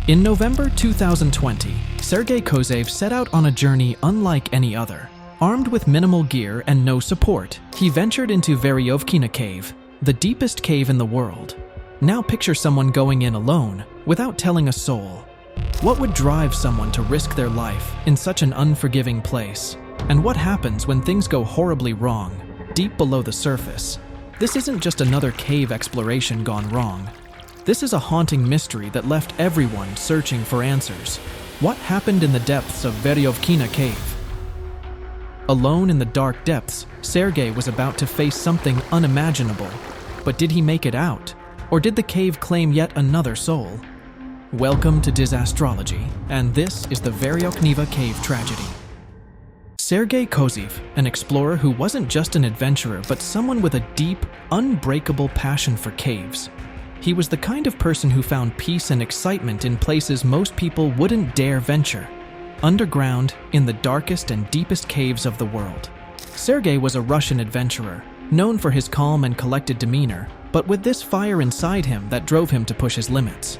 In November 2020, Sergei Kozev set out on a journey unlike any other. Armed with minimal gear and no support, he ventured into Veryovkina Cave, the deepest cave in the world. Now picture someone going in alone, without telling a soul. What would drive someone to risk their life in such an unforgiving place? And what happens when things go horribly wrong, deep below the surface? This isn't just another cave exploration gone wrong. This is a haunting mystery that left everyone searching for answers. What happened in the depths of Veryovkina Cave? Alone in the dark depths, Sergei was about to face something unimaginable. But did he make it out? Or did the cave claim yet another soul? Welcome to Disastrology, and this is the Veryovkina Cave tragedy. Sergei Kozev, an explorer who wasn't just an adventurer but someone with a deep, unbreakable passion for caves. He was the kind of person who found peace and excitement in places most people wouldn't dare venture. Underground, in the darkest and deepest caves of the world. Sergei was a Russian adventurer, known for his calm and collected demeanor, but with this fire inside him that drove him to push his limits.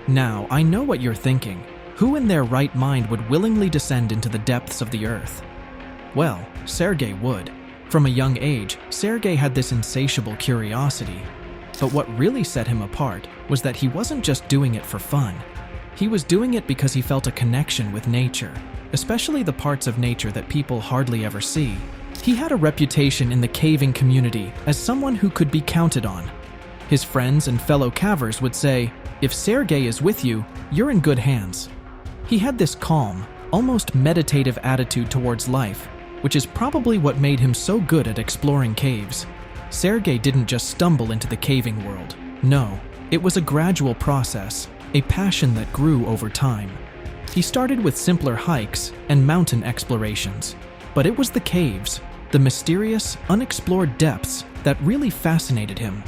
Now, I know what you're thinking. Who in their right mind would willingly descend into the depths of the earth? Well, Sergei would. From a young age, Sergei had this insatiable curiosity. But what really set him apart was that he wasn't just doing it for fun. He was doing it because he felt a connection with nature, especially the parts of nature that people hardly ever see. He had a reputation in the caving community as someone who could be counted on. His friends and fellow cavers would say, "If Sergei is with you, you're in good hands." He had this calm, almost meditative attitude towards life, which is probably what made him so good at exploring caves. Sergei didn't just stumble into the caving world. No, it was a gradual process, a passion that grew over time. He started with simpler hikes and mountain explorations, but it was the caves, the mysterious, unexplored depths that really fascinated him.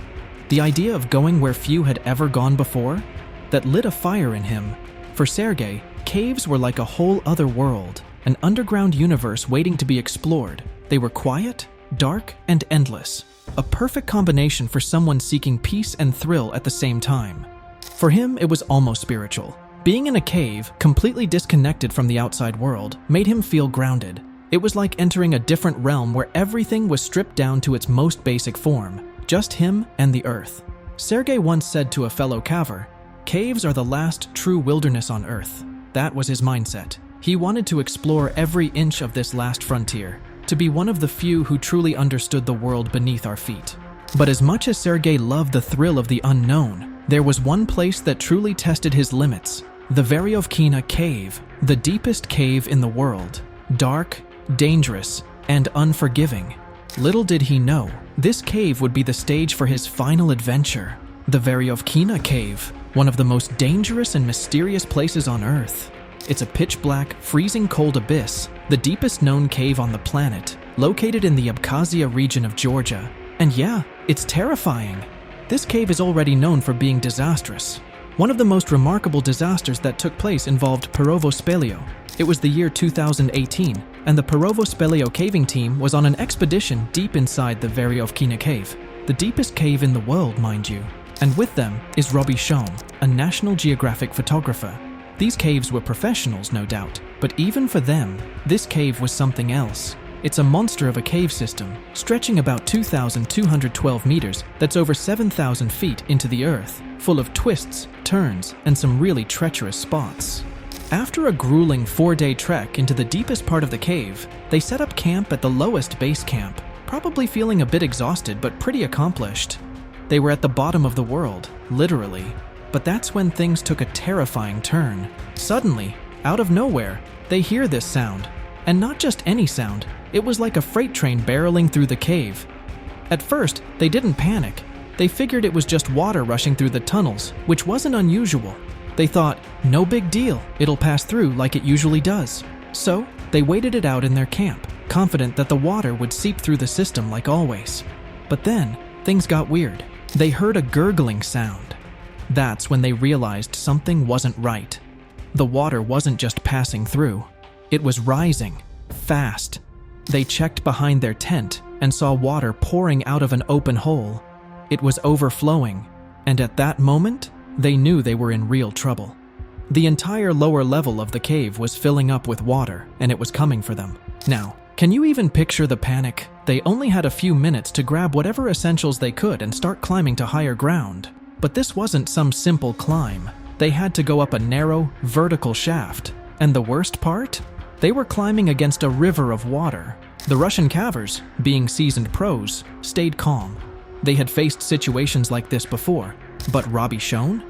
The idea of going where few had ever gone before, that lit a fire in him. For Sergei, caves were like a whole other world, an underground universe waiting to be explored. They were quiet, dark, and endless. A perfect combination for someone seeking peace and thrill at the same time. For him, it was almost spiritual. Being in a cave, completely disconnected from the outside world, made him feel grounded. It was like entering a different realm where everything was stripped down to its most basic form, just him and the earth. Sergei once said to a fellow caver, "Caves are the last true wilderness on earth." That was his mindset. He wanted to explore every inch of this last frontier, to be one of the few who truly understood the world beneath our feet. But as much as Sergei loved the thrill of the unknown, there was one place that truly tested his limits: the Veryovkina Cave, the deepest cave in the world. Dark, dangerous, and unforgiving. Little did he know, this cave would be the stage for his final adventure. The Veryovkina Cave, one of the most dangerous and mysterious places on Earth. It's a pitch-black, freezing cold abyss, the deepest known cave on the planet, located in the Abkhazia region of Georgia. And yeah, it's terrifying. This cave is already known for being disastrous. One of the most remarkable disasters that took place involved Perovskaya. It was the year 2018, and the Perovskaya caving team was on an expedition deep inside the Veryovkina Cave, the deepest cave in the world, mind you. And with them is Robbie Shom, a National Geographic photographer. These caves were professionals, no doubt, but even for them, this cave was something else. It's a monster of a cave system, stretching about 2,212 meters, that's over 7,000 feet into the earth, full of twists, turns, and some really treacherous spots. After a grueling 4-day trek into the deepest part of the cave, they set up camp at the lowest base camp, probably feeling a bit exhausted but pretty accomplished. They were at the bottom of the world, literally. But that's when things took a terrifying turn. Suddenly, out of nowhere, they hear this sound. And not just any sound, it was like a freight train barreling through the cave. At first, they didn't panic. They figured it was just water rushing through the tunnels, which wasn't unusual. They thought, no big deal, it'll pass through like it usually does. So, they waited it out in their camp, confident that the water would seep through the system like always. But then, things got weird. They heard a gurgling sound. That's when they realized something wasn't right. The water wasn't just passing through. It was rising, fast. They checked behind their tent and saw water pouring out of an open hole. It was overflowing, and at that moment, they knew they were in real trouble. The entire lower level of the cave was filling up with water, and it was coming for them. Now, can you even picture the panic? They only had a few minutes to grab whatever essentials they could and start climbing to higher ground. But this wasn't some simple climb. They had to go up a narrow, vertical shaft. And the worst part? They were climbing against a river of water. The Russian cavers, being seasoned pros, stayed calm. They had faced situations like this before. But Robbie Schoen?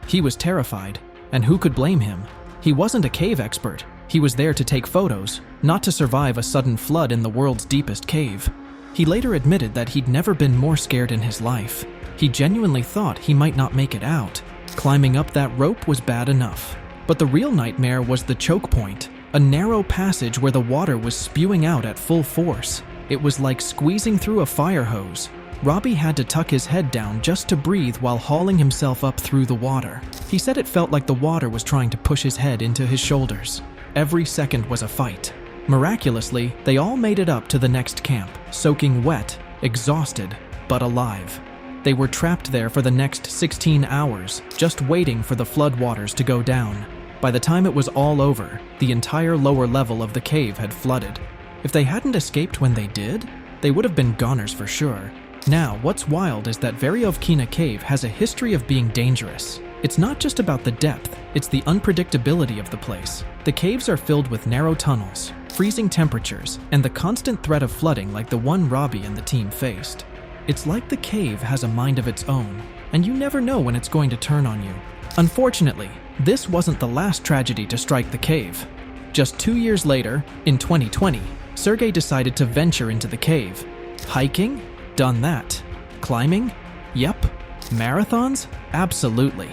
He was terrified. And who could blame him? He wasn't a cave expert. He was there to take photos, not to survive a sudden flood in the world's deepest cave. He later admitted that he'd never been more scared in his life. He genuinely thought he might not make it out. Climbing up that rope was bad enough. But the real nightmare was the choke point, a narrow passage where the water was spewing out at full force. It was like squeezing through a fire hose. Robbie had to tuck his head down just to breathe while hauling himself up through the water. He said it felt like the water was trying to push his head into his shoulders. Every second was a fight. Miraculously, they all made it up to the next camp, soaking wet, exhausted, but alive. They were trapped there for the next 16 hours, just waiting for the floodwaters to go down. By the time it was all over, the entire lower level of the cave had flooded. If they hadn't escaped when they did, they would have been goners for sure. Now, what's wild is that Veryovkina Cave has a history of being dangerous. It's not just about the depth, it's the unpredictability of the place. The caves are filled with narrow tunnels, freezing temperatures, and the constant threat of flooding like the one Robbie and the team faced. It's like the cave has a mind of its own, and you never know when it's going to turn on you. Unfortunately, this wasn't the last tragedy to strike the cave. Just 2 years later, in 2020, Sergei decided to venture into the cave. Hiking? Done that. Climbing? Yep. Marathons? Absolutely.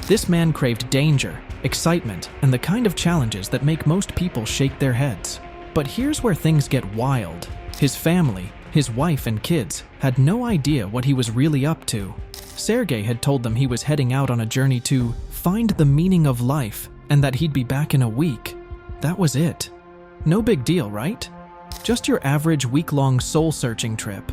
This man craved danger, excitement, and the kind of challenges that make most people shake their heads. But here's where things get wild. His family, his wife and kids, had no idea what he was really up to. Sergei had told them he was heading out on a journey to find the meaning of life and that he'd be back in a week. That was it. No big deal, right? Just your average week-long soul-searching trip.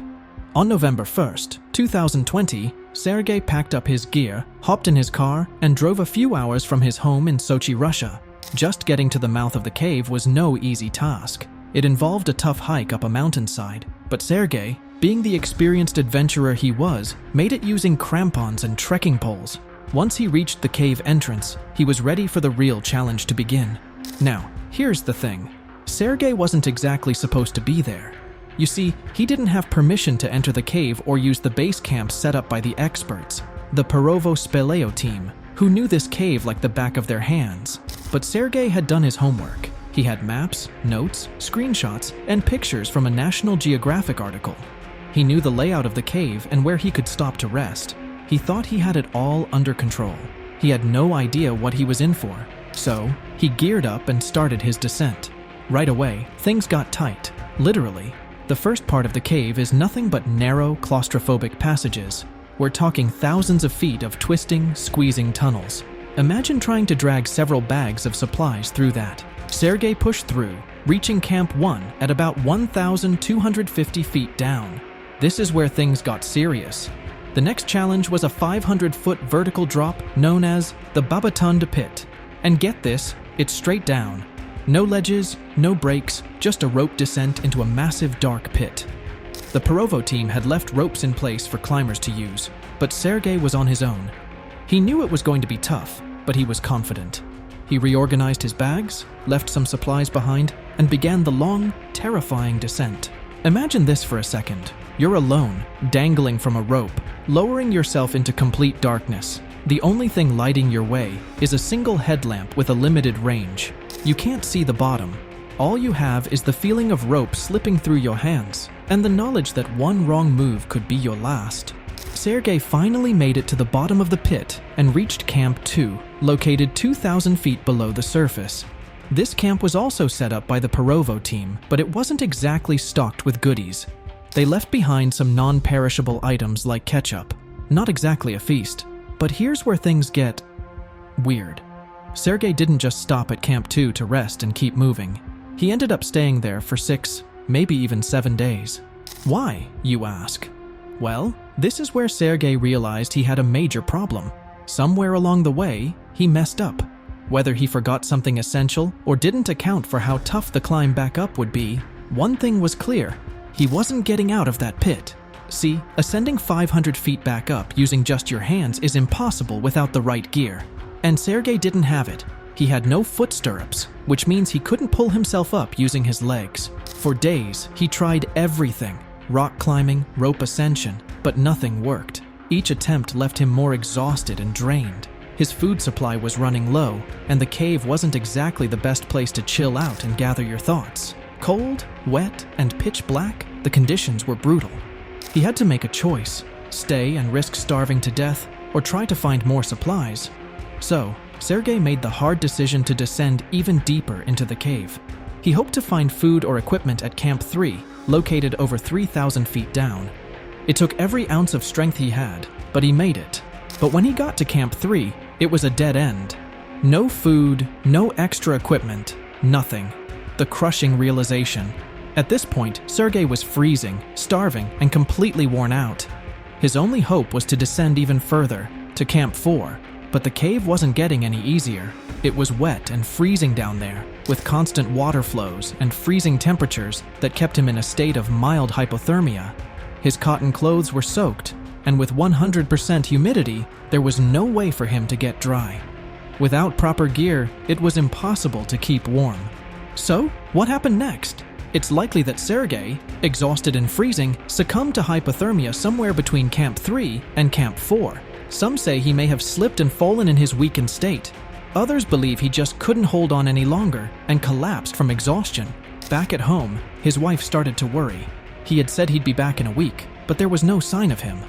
On November 1st, 2020, Sergei packed up his gear, hopped in his car, and drove a few hours from his home in Sochi, Russia. Just getting to the mouth of the cave was no easy task. It involved a tough hike up a mountainside, but Sergei, being the experienced adventurer he was, made it using crampons and trekking poles. Once he reached the cave entrance, he was ready for the real challenge to begin. Now, here's the thing. Sergei wasn't exactly supposed to be there. You see, he didn't have permission to enter the cave or use the base camp set up by the experts, the perilous team, who knew this cave like the back of their hands. But Sergei had done his homework. He had maps, notes, screenshots, and pictures from a National Geographic article. He knew the layout of the cave and where he could stop to rest. He thought he had it all under control. He had no idea what he was in for. So, he geared up and started his descent. Right away, things got tight, literally. The first part of the cave is nothing but narrow, claustrophobic passages. We're talking thousands of feet of twisting, squeezing tunnels. Imagine trying to drag several bags of supplies through that. Sergei pushed through, reaching Camp 1 at about 1,250 feet down. This is where things got serious. The next challenge was a 500-foot vertical drop known as the Babatunda Pit. And get this, it's straight down. No ledges, no breaks, just a rope descent into a massive dark pit. The Perovo team had left ropes in place for climbers to use, but Sergei was on his own. He knew it was going to be tough, but he was confident. He reorganized his bags, left some supplies behind, and began the long, terrifying descent. Imagine this for a second. You're alone, dangling from a rope, lowering yourself into complete darkness. The only thing lighting your way is a single headlamp with a limited range. You can't see the bottom. All you have is the feeling of rope slipping through your hands, and the knowledge that one wrong move could be your last. Sergei finally made it to the bottom of the pit and reached Camp 2, located 2,000 feet below the surface. This camp was also set up by the Perovo team, but it wasn't exactly stocked with goodies. They left behind some non-perishable items like ketchup. Not exactly a feast. But here's where things get weird. Sergei didn't just stop at Camp 2 to rest and keep moving. He ended up staying there for 6, maybe even 7 days. Why, you ask? Well, this is where Sergei realized he had a major problem. Somewhere along the way, he messed up. Whether he forgot something essential or didn't account for how tough the climb back up would be, one thing was clear: he wasn't getting out of that pit. See, ascending 500 feet back up using just your hands is impossible without the right gear. And Sergei didn't have it. He had no foot stirrups, which means he couldn't pull himself up using his legs. For days, he tried everything: rock climbing, rope ascension, but nothing worked. Each attempt left him more exhausted and drained. His food supply was running low, and the cave wasn't exactly the best place to chill out and gather your thoughts. Cold, wet, and pitch black, the conditions were brutal. He had to make a choice: stay and risk starving to death, or try to find more supplies. So, Sergei made the hard decision to descend even deeper into the cave. He hoped to find food or equipment at Camp 3, located over 3,000 feet down. It took every ounce of strength he had, but he made it. But when he got to Camp 3, it was a dead end. No food, no extra equipment, nothing. The crushing realization. At this point, Sergei was freezing, starving, and completely worn out. His only hope was to descend even further, to Camp 4, but the cave wasn't getting any easier. It was wet and freezing down there, with constant water flows and freezing temperatures that kept him in a state of mild hypothermia. His cotton clothes were soaked, and with 100% humidity, there was no way for him to get dry. Without proper gear, it was impossible to keep warm. So, what happened next? It's likely that Sergei, exhausted and freezing, succumbed to hypothermia somewhere between Camp 3 and Camp 4. Some say he may have slipped and fallen in his weakened state. Others believe he just couldn't hold on any longer and collapsed from exhaustion. Back at home, his wife started to worry. He had said he'd be back in a week, but there was no sign of him.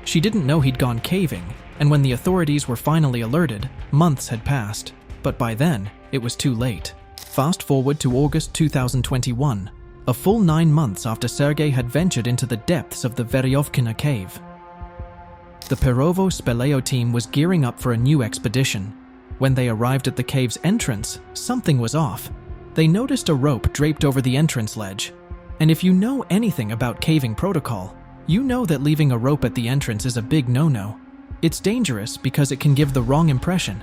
She didn't know he'd gone caving, and when the authorities were finally alerted, months had passed. But by then, it was too late. Fast forward to August 2021, a full 9 months after Sergei had ventured into the depths of the Veryovkina Cave. The Veryovkina team was gearing up for a new expedition. When they arrived at the cave's entrance, something was off. They noticed a rope draped over the entrance ledge. And if you know anything about caving protocol, you know that leaving a rope at the entrance is a big no-no. It's dangerous because it can give the wrong impression,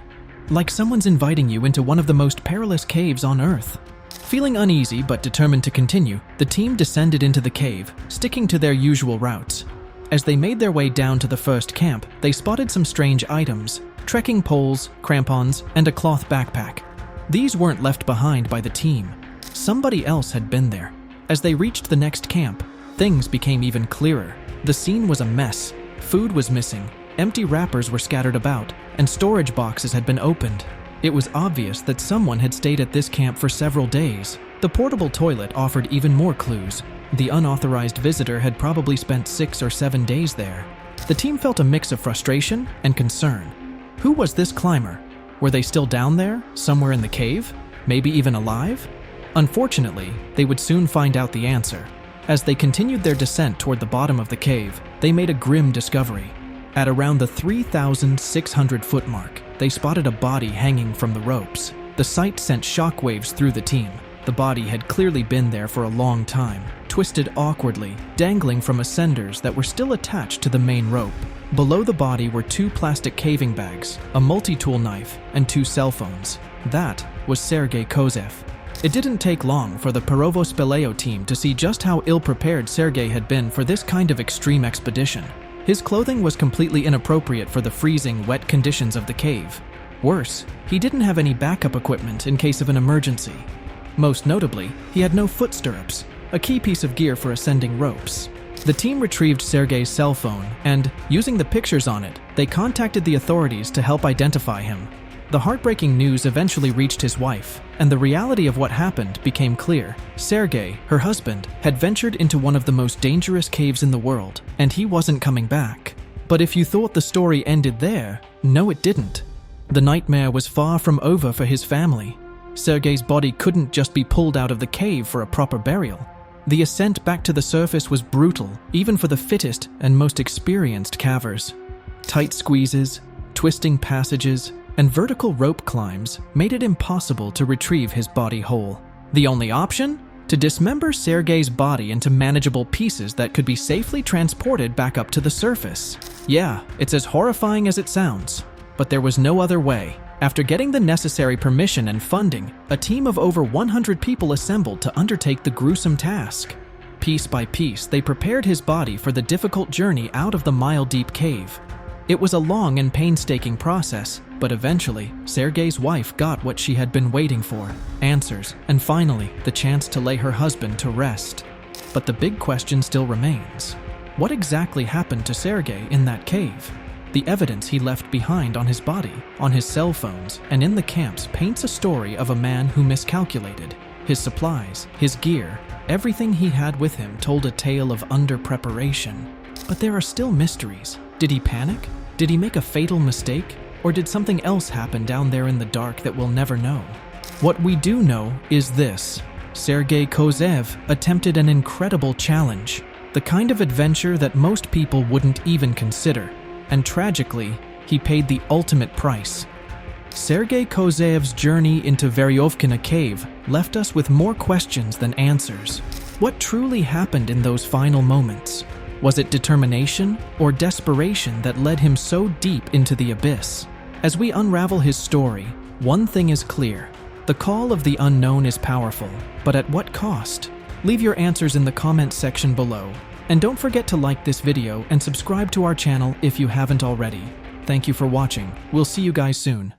like someone's inviting you into one of the most perilous caves on Earth. Feeling uneasy but determined to continue, the team descended into the cave, sticking to their usual routes. As they made their way down to the first camp, they spotted some strange items: trekking poles, crampons, and a cloth backpack. These weren't left behind by the team. Somebody else had been there. As they reached the next camp, things became even clearer. The scene was a mess. Food was missing, empty wrappers were scattered about, and storage boxes had been opened. It was obvious that someone had stayed at this camp for several days. The portable toilet offered even more clues. The unauthorized visitor had probably spent 6 or 7 days there. The team felt a mix of frustration and concern. Who was this climber? Were they still down there, somewhere in the cave? Maybe even alive? Unfortunately, they would soon find out the answer. As they continued their descent toward the bottom of the cave, they made a grim discovery. At around the 3,600-foot mark, they spotted a body hanging from the ropes. The sight sent shockwaves through the team. The body had clearly been there for a long time, twisted awkwardly, dangling from ascenders that were still attached to the main rope. Below the body were 2 plastic caving bags, a multi-tool knife, and 2 cell phones. That was Sergei Kozev. It didn't take long for the Veryovkina team to see just how ill-prepared Sergei had been for this kind of extreme expedition. His clothing was completely inappropriate for the freezing, wet conditions of the cave. Worse, he didn't have any backup equipment in case of an emergency. Most notably, he had no foot stirrups, a key piece of gear for ascending ropes. The team retrieved Sergei's cell phone and, using the pictures on it, they contacted the authorities to help identify him. The heartbreaking news eventually reached his wife, and the reality of what happened became clear. Sergei, her husband, had ventured into one of the most dangerous caves in the world, and he wasn't coming back. But if you thought the story ended there, no it didn't. The nightmare was far from over for his family. Sergei's body couldn't just be pulled out of the cave for a proper burial. The ascent back to the surface was brutal, even for the fittest and most experienced cavers. Tight squeezes, twisting passages, and vertical rope climbs made it impossible to retrieve his body whole. The only option? To dismember Sergei's body into manageable pieces that could be safely transported back up to the surface. Yeah, it's as horrifying as it sounds, but there was no other way. After getting the necessary permission and funding, a team of over 100 people assembled to undertake the gruesome task. Piece by piece, they prepared his body for the difficult journey out of the mile-deep cave. It was a long and painstaking process, but eventually, Sergei's wife got what she had been waiting for: answers, and finally, the chance to lay her husband to rest. But the big question still remains. What exactly happened to Sergei in that cave? The evidence he left behind on his body, on his cell phones, and in the camps paints a story of a man who miscalculated. His supplies, his gear, everything he had with him told a tale of under-preparation. But there are still mysteries. Did he panic? Did he make a fatal mistake? Or did something else happen down there in the dark that we'll never know? What we do know is this: Sergei Kozev attempted an incredible challenge, the kind of adventure that most people wouldn't even consider. And tragically, he paid the ultimate price. Sergei Kozev's journey into Veryovkina Cave left us with more questions than answers. What truly happened in those final moments? Was it determination or desperation that led him so deep into the abyss? As we unravel his story, one thing is clear: the call of the unknown is powerful, but at what cost? Leave your answers in the comments section below. And don't forget to like this video and subscribe to our channel if you haven't already. Thank you for watching. We'll see you guys soon.